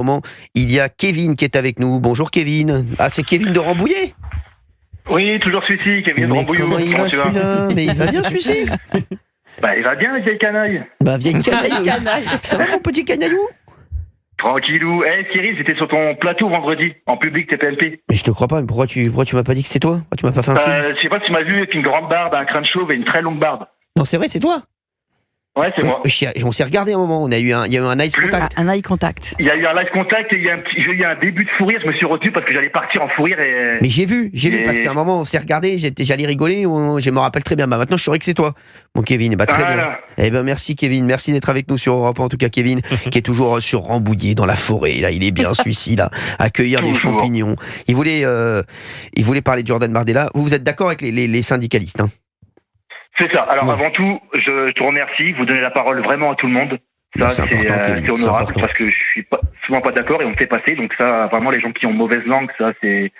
Moment, il y a Kevin qui est avec nous. Bonjour Kevin. Ah, c'est Kevin de Rambouillet? Oui, toujours celui-ci, Kevin de Mais Rambouillet. comment il va celui-là? Mais il va bien celui-ci? Bah, il va bien, vieille canaille. Bah, vieille canaille. Ça va mon petit canaillou? Tranquillou. Cyril, j'étais sur ton plateau vendredi, en public TPMP. Mais je te crois pas, mais pourquoi tu m'as pas dit que c'était toi? Pourquoi tu m'as pas fait un signe? Je sais pas si tu m'as vu avec une grande barbe, un crâne chauve et une très longue barbe. Non, c'est vrai, c'est toi? Ouais, c'est moi. On s'est regardé un moment, il y a eu un nice contact. Un eye contact. Il y a eu un live contact et j'ai eu un début de fou rire. Je me suis retenu parce que j'allais partir en fou rire et... Mais j'ai vu, parce qu'à un moment on s'est regardé, j'allais rigoler, je me rappelle très bien. Bah maintenant je saurais que c'est toi, mon Kevin. Bah très bien. Eh ben merci Kevin, merci d'être avec nous sur Europe 1, en tout cas Kevin, qui est toujours sur Rambouillet dans la forêt. Là, il est bien celui-ci là, accueillir des champignons. Il voulait parler de Jordan Bardella. Vous êtes d'accord avec les syndicalistes, hein? C'est ça. Alors avant tout, je te remercie. Vous donnez la parole vraiment à tout le monde. Ça, c'est honorable parce que je suis souvent pas d'accord et on me fait passer. Donc ça, vraiment, les gens qui ont mauvaise langue, ça, je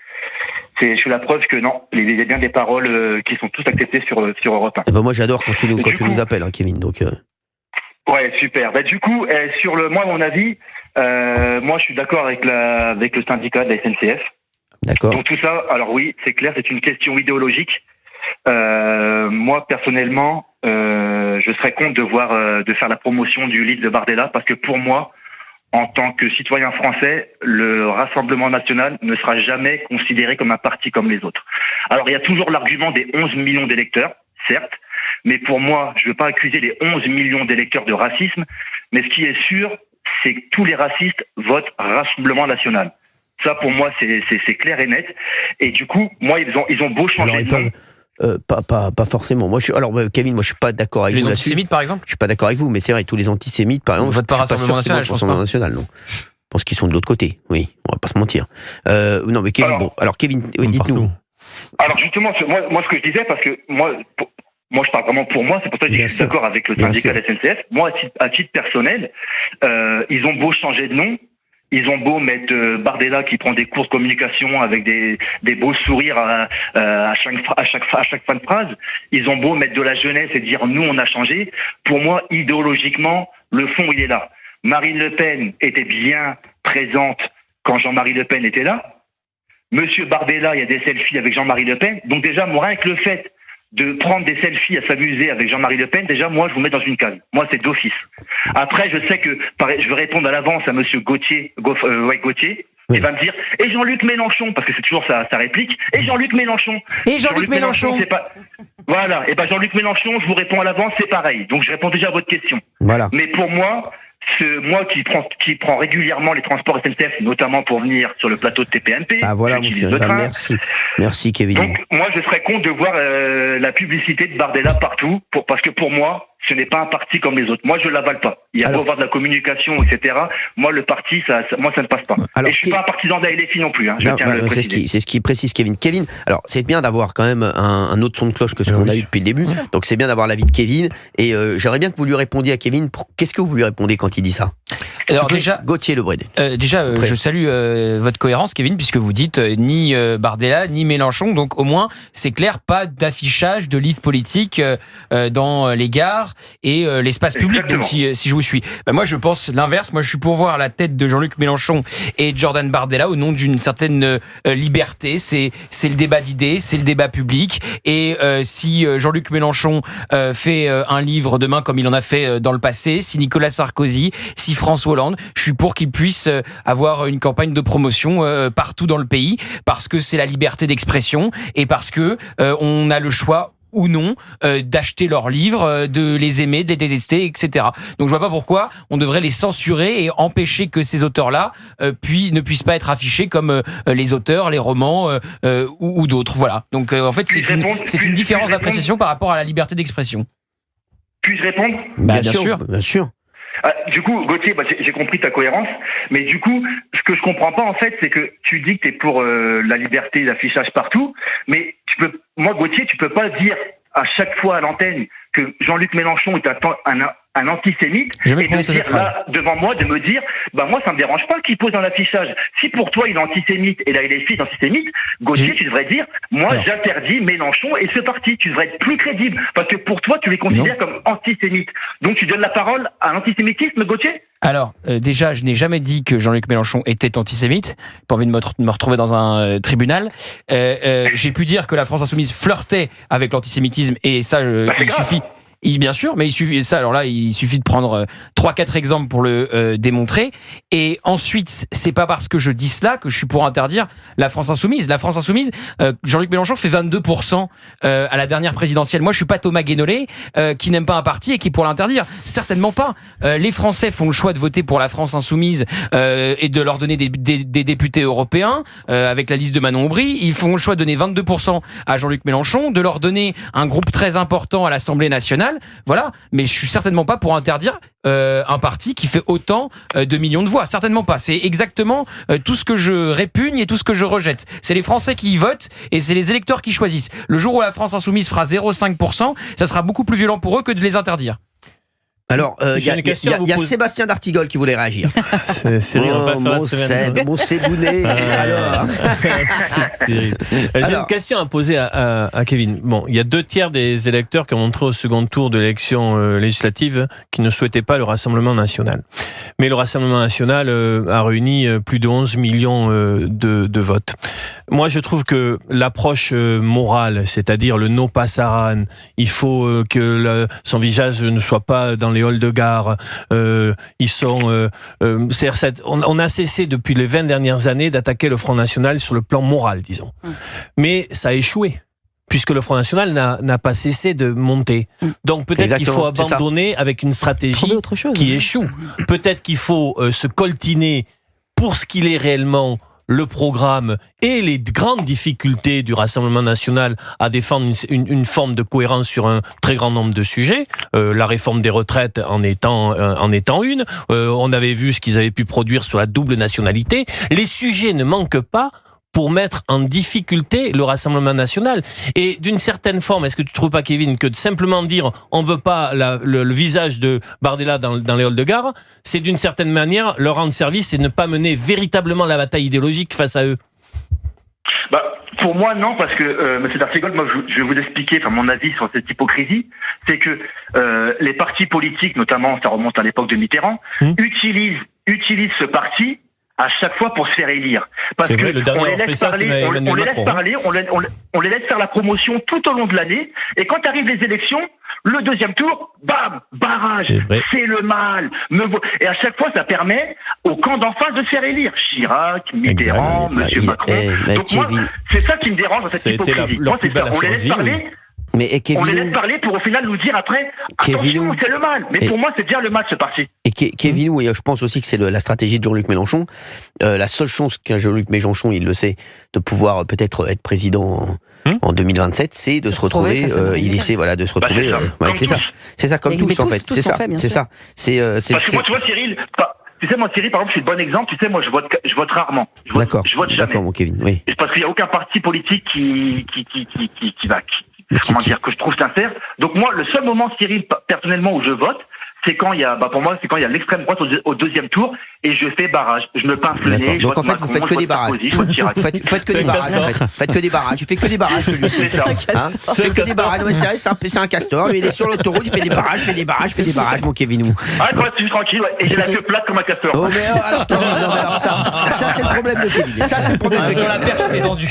suis la preuve que non, il y a bien des paroles qui sont tous acceptées sur Europe 1. Et ben moi, j'adore quand tu nous appelles, hein, Kevin. Donc. Ouais, super. Bah, du coup, moi, mon avis, moi, je suis d'accord avec le syndicat de la SNCF. D'accord. Donc tout ça, alors oui, c'est clair, c'est une question idéologique. Moi personnellement, je serais contre de faire la promotion du livre de Bardella parce que pour moi, en tant que citoyen français, le Rassemblement national ne sera jamais considéré comme un parti comme les autres. Alors il y a toujours l'argument des 11 millions d'électeurs, certes, mais pour moi, je ne veux pas accuser les 11 millions d'électeurs de racisme, mais ce qui est sûr, c'est que tous les racistes votent Rassemblement national. Ça, pour moi, c'est clair et net. Et du coup, moi, ils ont beau changer de nom. Pas forcément. Kevin, moi je suis pas d'accord avec vous. Les antisémites, par exemple? Je suis pas d'accord avec vous, mais c'est vrai, tous les antisémites, par exemple, vote pas Rassemblement national, je pense pas. National, non. Je pense qu'ils sont de l'autre côté. Oui, on va pas se mentir. Non, mais Kevin, Kevin, dites-nous. Alors justement, moi, ce que je disais, parce que moi, je parle vraiment pour moi, c'est pour ça que je suis d'accord avec le syndicat de la SNCF. Moi, à titre personnel, ils ont beau changer de nom. Ils ont beau mettre Bardella qui prend des cours de communication avec des beaux sourires à chaque fin de phrase. Ils ont beau mettre de la jeunesse et dire nous on a changé. Pour moi, idéologiquement, le fond il est là. Marine Le Pen était bien présente quand Jean-Marie Le Pen était là. Monsieur Bardella, il y a des selfies avec Jean-Marie Le Pen. Donc déjà, moi, avec le fait de prendre des selfies à s'amuser avec Jean-Marie Le Pen, déjà, moi, je vous mets dans une case. Moi, c'est d'office. Après, je sais que je vais répondre à l'avance à monsieur Gauthier. Oui. Il va me dire, et Jean-Luc Mélenchon, parce que c'est toujours sa réplique, et Jean-Luc Mélenchon. Et Jean-Luc Mélenchon. C'est pas... Voilà. Et ben, Jean-Luc Mélenchon, je vous réponds à l'avance, c'est pareil. Donc, je réponds déjà à votre question. Voilà. Mais pour moi, moi qui prend régulièrement les transports SNCF, notamment pour venir sur le plateau de TPMP. Ah voilà, merci Kevin. Donc moi je serais contre de voir la publicité de Bardella partout, parce que pour moi, ce n'est pas un parti comme les autres. Moi, je ne l'avale pas. Il y a beau avoir de la communication, etc. Moi, le parti, ça ne passe pas. Alors, et je ne suis pas un partisan d'ALFI non plus. Hein, c'est ce qui précise Kevin. Kevin, alors c'est bien d'avoir quand même un autre son de cloche que ce qu'on a eu depuis le début. Donc c'est bien d'avoir l'avis de Kevin. Et j'aimerais bien que vous lui répondiez à Kevin. Qu'est-ce que vous lui répondez quand il dit ça? Alors déjà, Gauthier Lebret. Je salue votre cohérence, Kevin, puisque vous dites ni Bardella ni Mélenchon. Donc au moins, c'est clair, pas d'affichage de livres politiques dans les gares et l'espace public. Donc si je vous suis, moi je pense l'inverse. Moi je suis pour voir la tête de Jean-Luc Mélenchon et de Jordan Bardella au nom d'une certaine liberté. C'est le débat d'idées, c'est le débat public. Et si Jean-Luc Mélenchon fait un livre demain comme il en a fait dans le passé, si Nicolas Sarkozy, si François Hollande, je suis pour qu'il puisse avoir une campagne de promotion partout dans le pays, parce que c'est la liberté d'expression et parce que on a le choix ou non d'acheter leurs livres, de les aimer, de les détester, etc. Donc je vois pas pourquoi on devrait les censurer et empêcher que ces auteurs-là ne puissent pas être affichés comme les auteurs, les romans ou d'autres. Voilà. Donc en fait c'est une différence d'appréciation par rapport à la liberté d'expression. Puis-je répondre? Bien sûr. Du coup, Gauthier, j'ai compris ta cohérence, mais du coup, ce que je comprends pas en fait, c'est que tu dis que t'es pour la liberté d'affichage partout, mais moi, Gauthier, tu peux pas dire à chaque fois à l'antenne que Jean-Luc Mélenchon est un antisémite et de dire là devant moi, de me dire moi ça me dérange pas qu'il pose un affichage. Si pour toi il est antisémite et là il est fils antisémite, Gauthier, tu devrais dire j'interdis Mélenchon et ce parti. Tu devrais être plus crédible parce que pour toi tu les considères comme antisémites. Donc tu donnes la parole à l'antisémitisme, Gauthier? Alors, déjà, je n'ai jamais dit que Jean-Luc Mélenchon était antisémite. Pas envie de me retrouver dans un tribunal. J'ai pu dire que la France Insoumise flirtait avec l'antisémitisme et ça, il suffit. Bien sûr, mais il suffit ça. Alors là, il suffit de prendre 3-4 exemples pour le démontrer. Et ensuite, c'est pas parce que je dis cela que je suis pour interdire la France Insoumise. La France Insoumise, Jean-Luc Mélenchon fait 22% à la dernière présidentielle. Moi, je suis pas Thomas Guénolé qui n'aime pas un parti et qui est pour l'interdire. Certainement pas. Les Français font le choix de voter pour la France Insoumise et de leur donner des députés européens avec la liste de Manon Aubry. Ils font le choix de donner 22% à Jean-Luc Mélenchon, de leur donner un groupe très important à l'Assemblée nationale. Voilà, mais je suis certainement pas pour interdire un parti qui fait autant de millions de voix. Certainement pas. C'est exactement tout ce que je répugne et tout ce que je rejette. C'est les Français qui y votent et c'est les électeurs qui choisissent. Le jour où la France Insoumise fera 0,5%, ça sera beaucoup plus violent pour eux que de les interdire. Alors, il y a Sébastien d'Artigol qui voulait réagir. Cyril, on va pas faire Seb, mon Sébounet. Alors, j'ai une question à poser à Kevin. Bon, il y a 2/3 des électeurs qui ont montré au second tour de l'élection législative qui ne souhaitaient pas le Rassemblement national. Mais le Rassemblement national a réuni plus de 11 millions de votes. Moi, je trouve que l'approche morale, c'est-à-dire le no passaran, il faut que son visage ne soit pas dans les halls de gare. Ils sont, on a cessé depuis les 20 dernières années d'attaquer le Front National sur le plan moral, disons. Mais ça a échoué, puisque le Front National n'a pas cessé de monter. Donc peut-être qu'il faut abandonner avec une stratégie qui échoue. Peut-être qu'il faut se coltiner pour ce qu'il est réellement, le programme et les grandes difficultés du Rassemblement national à défendre une forme de cohérence sur un très grand nombre de sujets, la réforme des retraites en étant une, on avait vu ce qu'ils avaient pu produire sur la double nationalité. Les sujets ne manquent pas pour mettre en difficulté le Rassemblement national. Et d'une certaine forme, est-ce que tu ne trouves pas, Kevin, que de simplement dire on ne veut pas le visage de Bardella dans les halls de gare, c'est d'une certaine manière leur rendre service et ne pas mener véritablement la bataille idéologique face à eux? Pour moi, non, parce que, M. D'Artigol, moi, je vais vous expliquer mon avis sur cette hypocrisie. C'est que les partis politiques, notamment, ça remonte à l'époque de Mitterrand, utilisent ce parti à chaque fois pour se faire élire. Parce que vrai, on les laisse parler, on les laisse faire la promotion tout au long de l'année, et quand arrivent les élections, le deuxième tour, bam, barrage, c'est le mal. Et à chaque fois, ça permet au camp d'en face de se faire élire. Chirac, Mitterrand, M. Macron. Donc moi, c'est ça qui me dérange dans cette hypocrisie. Moi, c'est ça, on les laisse parler. On les laisse parler pour au final nous dire après attention, c'est le mal. Mais pour moi, c'est déjà le mal, ce parti. Et Kevin, oui, je pense aussi que c'est la stratégie de Jean-Luc Mélenchon. La seule chance qu'a Jean-Luc Mélenchon, il le sait, de pouvoir peut-être être président en 2027, c'est de se retrouver. Il essaie de se retrouver. C'est ça, comme tous en fait. C'est ça. Parce que moi, tu vois, Cyril. Tu sais, moi, Cyril, par exemple, c'est le bon exemple. Tu sais, moi, je vote rarement. Je vote jamais. D'accord, mon Kevin. Oui. Parce qu'il n'y a aucun parti politique qui va. Comment dire, que je trouve sincère. Donc moi, le seul moment, Cyril, personnellement, où je vote, c'est quand il y a, pour moi, c'est quand il y a l'extrême droite au deuxième tour et je fais barrage. Je me pince le nez. Donc en fait, vous faites que des barrages. Vous faites que des barrages, en fait. Faites que des barrages. Il fait que des barrages, celui-ci. Il fait que des barrages. Ouais, c'est un castor. Lui, il est sur l'autoroute, il fait des barrages, mon Kevin. Ah, moi, je suis tranquille, et j'ai la queue plate comme un castor. Oh, mais alors, ça, c'est le problème de Kevin. Ça, c'est le problème de Kevin. La perche est tendue.